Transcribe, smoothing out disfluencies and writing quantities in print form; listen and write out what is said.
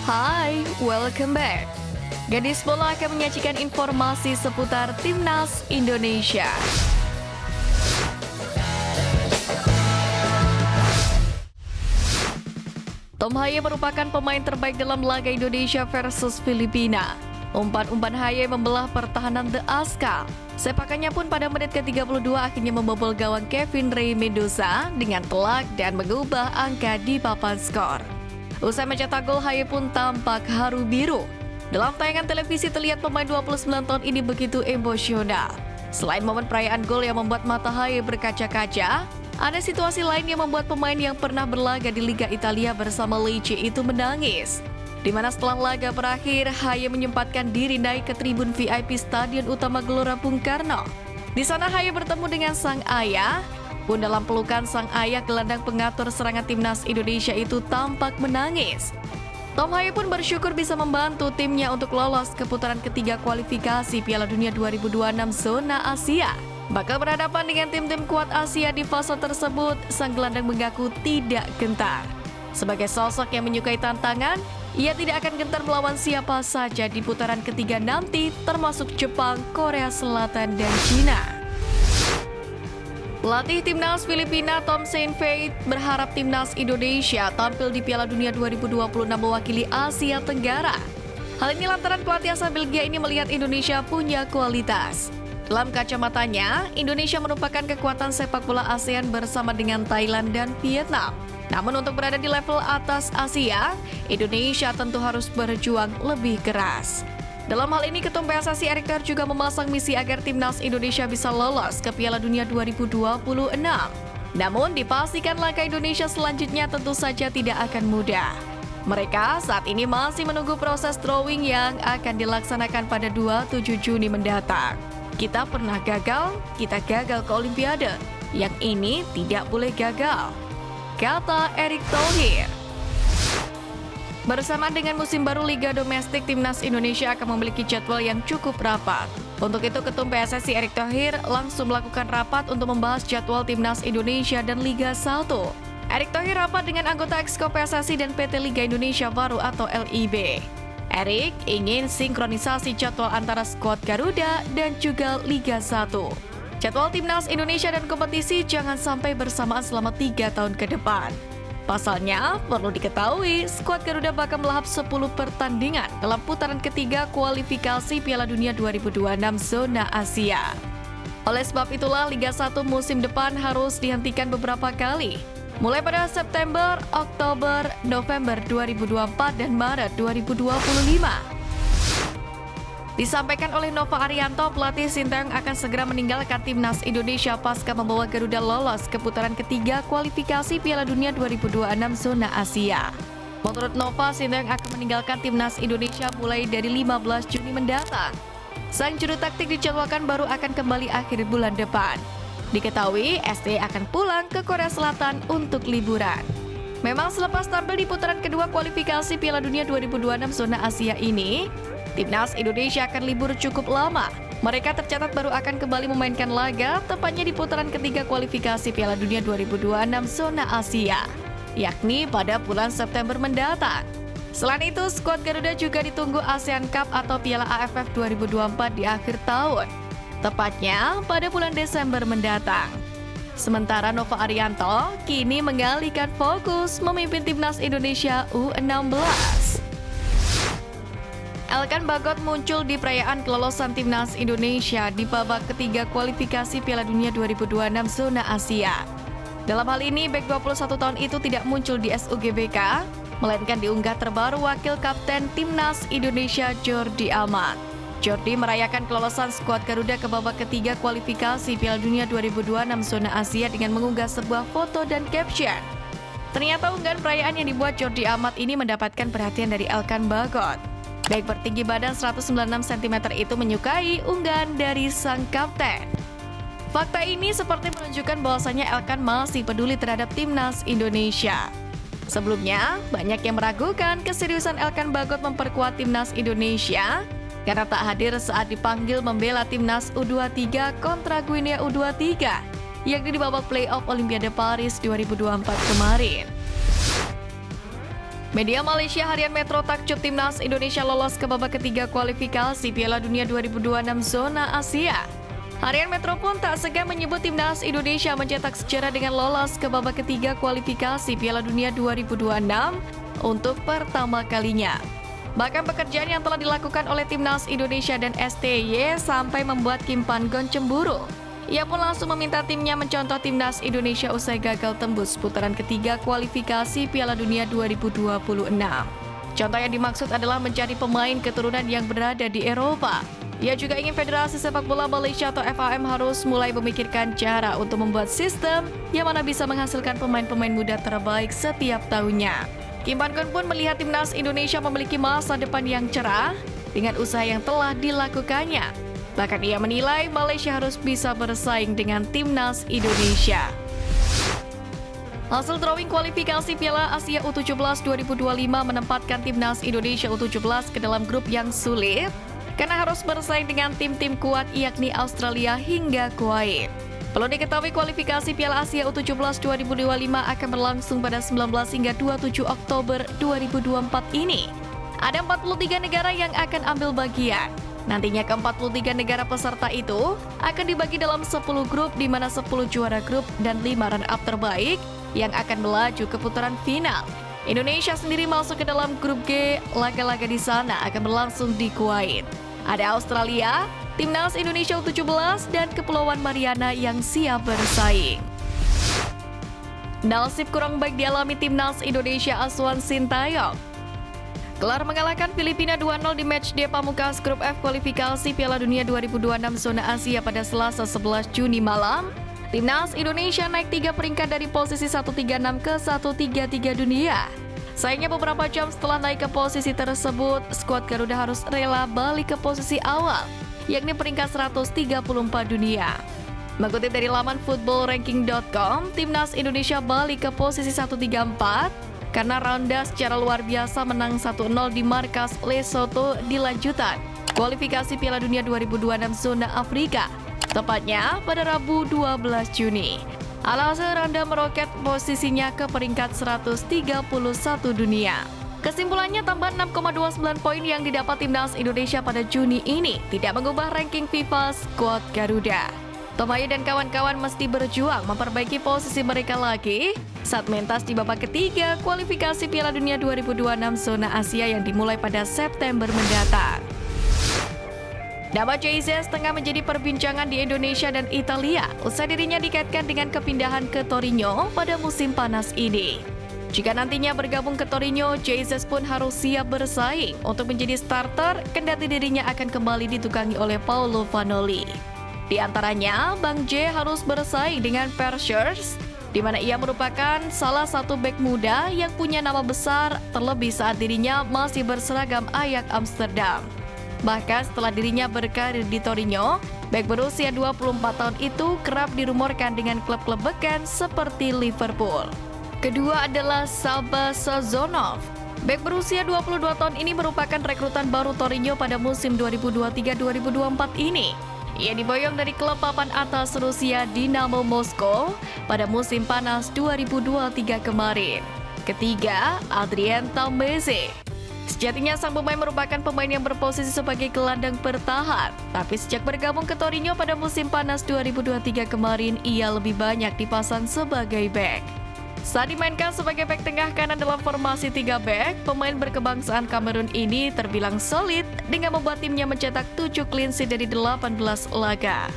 Hai, welcome back. Gadis Bola akan menyajikan informasi seputar Timnas Indonesia. Tom Haye merupakan pemain terbaik dalam laga Indonesia versus Filipina. Umpan-umpan Haye membelah pertahanan The Azkal. Sepakannya pun pada menit ke-32 akhirnya membobol gawang Kevin Rey Mendoza dengan telak dan mengubah angka di papan skor. Usai mencetak gol, Haye pun tampak haru biru. Dalam tayangan televisi terlihat pemain 29 tahun ini begitu emosional. Selain momen perayaan gol yang membuat mata Haye berkaca-kaca, ada situasi lain yang membuat pemain yang pernah berlaga di Liga Italia bersama Lecce itu menangis. Di mana setelah laga berakhir, Haye menyempatkan diri naik ke tribun VIP Stadion Utama Gelora Bung Karno. Di sana Haye bertemu dengan sang ayah. Pun dalam pelukan sang ayah, gelandang pengatur serangan Timnas Indonesia itu tampak menangis. Tom Haye pun bersyukur bisa membantu timnya untuk lolos ke putaran ketiga kualifikasi Piala Dunia 2026 zona Asia. Bakal berhadapan dengan tim-tim kuat Asia di fase tersebut, sang gelandang mengaku tidak gentar. Sebagai sosok yang menyukai tantangan, ia tidak akan gentar melawan siapa saja di putaran ketiga nanti, termasuk Jepang, Korea Selatan, dan China. Pelatih Timnas Filipina Tom Saintfiet berharap Timnas Indonesia tampil di Piala Dunia 2026 mewakili Asia Tenggara. Hal ini lantaran pelatih asal Belgia ini melihat Indonesia punya kualitas. Dalam kacamatanya, Indonesia merupakan kekuatan sepak bola ASEAN bersama dengan Thailand dan Vietnam. Namun untuk berada di level atas Asia, Indonesia tentu harus berjuang lebih keras. Dalam hal ini, Ketum PSSI Erick Thohir juga memasang misi agar Timnas Indonesia bisa lolos ke Piala Dunia 2026. Namun, dipastikan langkah Indonesia selanjutnya tentu saja tidak akan mudah. Mereka saat ini masih menunggu proses drawing yang akan dilaksanakan pada 27 Juni mendatang. Kita pernah gagal, kita gagal ke Olimpiade. Yang ini tidak boleh gagal, kata Erick Thohir. Bersamaan dengan musim baru Liga Domestik, Timnas Indonesia akan memiliki jadwal yang cukup rapat. Untuk itu, Ketum PSSI Erick Thohir langsung melakukan rapat untuk membahas jadwal Timnas Indonesia dan Liga 1. Erick Thohir rapat dengan anggota Exco PSSI dan PT Liga Indonesia Baru atau LIB. Erick ingin sinkronisasi jadwal antara skuad Garuda dan juga Liga 1. Jadwal Timnas Indonesia dan kompetisi jangan sampai bersamaan selama 3 tahun ke depan. Pasalnya, perlu diketahui, skuad Garuda bakal melahap 10 pertandingan dalam putaran ketiga kualifikasi Piala Dunia 2026 zona Asia. Oleh sebab itulah, Liga 1 musim depan harus dihentikan beberapa kali, mulai pada September, Oktober, November 2024, dan Maret 2025. Disampaikan oleh Nova Arianto, pelatih Sinteyong akan segera meninggalkan Timnas Indonesia pasca membawa Garuda lolos ke putaran ketiga kualifikasi Piala Dunia 2026 zona Asia. Menurut Nova, Sinteyong akan meninggalkan Timnas Indonesia mulai dari 15 Juni mendatang. Sang juru taktik dijadwalkan baru akan kembali akhir bulan depan. Diketahui, ST akan pulang ke Korea Selatan untuk liburan. Memang selepas tampil di putaran kedua kualifikasi Piala Dunia 2026 zona Asia ini, Timnas Indonesia akan libur cukup lama. Mereka tercatat baru akan kembali memainkan laga, tepatnya di putaran ketiga kualifikasi Piala Dunia 2026 zona Asia, yakni pada bulan September mendatang. Selain itu, skuad Garuda juga ditunggu ASEAN Cup atau Piala AFF 2024 di akhir tahun, tepatnya pada bulan Desember mendatang. Sementara Nova Arianto kini mengalihkan fokus memimpin Timnas Indonesia U16. Elkan Bagot muncul di perayaan kelolosan Timnas Indonesia di babak ketiga kualifikasi Piala Dunia 2026 zona Asia. Dalam hal ini, bek 21 tahun itu tidak muncul di SUGBK, melainkan diunggah terbaru wakil kapten Timnas Indonesia Jordi Amat. Jordi merayakan kelolosan skuad Garuda ke babak ketiga kualifikasi Piala Dunia 2026 zona Asia dengan mengunggah sebuah foto dan caption. Ternyata unggahan perayaan yang dibuat Jordi Amat ini mendapatkan perhatian dari Elkan Bagot. Baik bertinggi badan 196 cm itu menyukai unggahan dari sang kapten. Fakta ini seperti menunjukkan bahwasannya Elkan masih peduli terhadap Timnas Indonesia. Sebelumnya, banyak yang meragukan keseriusan Elkan Bagot memperkuat Timnas Indonesia karena tak hadir saat dipanggil membela Timnas U23 kontra Guinea U23, yakni di babak playoff Olimpiade Paris 2024 kemarin. Media Malaysia harian Metro takjub timnas Indonesia lolos ke babak ketiga kualifikasi Piala Dunia 2026 zona Asia. Harian Metro pun tak segan menyebut timnas Indonesia mencetak sejarah dengan lolos ke babak ketiga kualifikasi Piala Dunia 2026 untuk pertama kalinya. Bahkan pekerjaan yang telah dilakukan oleh timnas Indonesia dan STY sampai membuat Kim Pan-gon cemburu. Ia pun langsung meminta timnya mencontoh timnas Indonesia usai gagal tembus putaran ketiga kualifikasi Piala Dunia 2026. Contoh yang dimaksud adalah mencari pemain keturunan yang berada di Eropa. Ia juga ingin Federasi Sepak Bola Malaysia atau FAM harus mulai memikirkan cara untuk membuat sistem yang mana bisa menghasilkan pemain-pemain muda terbaik setiap tahunnya. Kim Pan-gon pun melihat timnas Indonesia memiliki masa depan yang cerah dengan usaha yang telah dilakukannya. Bahkan ia menilai Malaysia harus bisa bersaing dengan timnas Indonesia. Hasil drawing kualifikasi Piala Asia U17 2025 menempatkan timnas Indonesia U17 ke dalam grup yang sulit karena harus bersaing dengan tim-tim kuat yakni Australia hingga Kuwait. Perlu diketahui kualifikasi Piala Asia U17 2025 akan berlangsung pada 19 hingga 27 Oktober 2024 ini. Ada 43 negara yang akan ambil bagian. Nantinya ke-43 negara peserta itu akan dibagi dalam 10 grup di mana 10 juara grup dan 5 runner-up terbaik yang akan melaju ke putaran final. Indonesia sendiri masuk ke dalam grup G, laga-laga di sana akan berlangsung di Kuwait. Ada Australia, timnas Indonesia U17, dan Kepulauan Mariana yang siap bersaing. Nasib kurang baik dialami timnas Indonesia Aswan Sintayong. Kelar mengalahkan Filipina 2-0 di matchday pamungkas grup F kualifikasi Piala Dunia 2026 zona Asia pada Selasa 11 Juni malam. Timnas Indonesia naik 3 peringkat dari posisi 136 ke 133 dunia. Sayangnya beberapa jam setelah naik ke posisi tersebut, skuad Garuda harus rela balik ke posisi awal, yakni peringkat 134 dunia. Mengutip dari laman footballranking.com, timnas Indonesia balik ke posisi 134 karena Ronda secara luar biasa menang 1-0 di markas Lesotho di lanjutan kualifikasi Piala Dunia 2026 zona Afrika, tepatnya pada Rabu 12 Juni. Alhasil Ronda meroket posisinya ke peringkat 131 dunia. Kesimpulannya, tambahan 6,29 poin yang didapat timnas Indonesia pada Juni ini tidak mengubah ranking FIFA skuad Garuda. Tomayo dan kawan-kawan mesti berjuang memperbaiki posisi mereka lagi saat mentas di babak ketiga kualifikasi Piala Dunia 2026 zona Asia yang dimulai pada September mendatang. Nama Jesus tengah menjadi perbincangan di Indonesia dan Italia usai dirinya dikaitkan dengan kepindahan ke Torino pada musim panas ini. Jika nantinya bergabung ke Torino, Jesus pun harus siap bersaing untuk menjadi starter kendati dirinya akan kembali ditukangi oleh Paolo Vanoli. Di antaranya, Bang J harus bersaing dengan Per Schuurs, di mana ia merupakan salah satu bek muda yang punya nama besar terlebih saat dirinya masih berseragam Ajax Amsterdam. Bahkan setelah dirinya berkarir di Torino, bek berusia 24 tahun itu kerap dirumorkan dengan klub-klub beken seperti Liverpool. Kedua adalah Saba Sazonov. Bek berusia 22 tahun ini merupakan rekrutan baru Torino pada musim 2023-2024 ini. Ia diboyong dari klub papan atas Rusia Dinamo Moskow pada musim panas 2023 kemarin. Ketiga, Adrien Tambeze. Sejatinya sang pemain merupakan pemain yang berposisi sebagai gelandang bertahan, tapi sejak bergabung ke Torino pada musim panas 2023 kemarin, ia lebih banyak dipasang sebagai bek. Saat dimainkan sebagai bek tengah kanan dalam formasi 3 bek, pemain berkebangsaan Kamerun ini terbilang solid dengan membuat timnya mencetak 7 clean sheet dari 18 laga.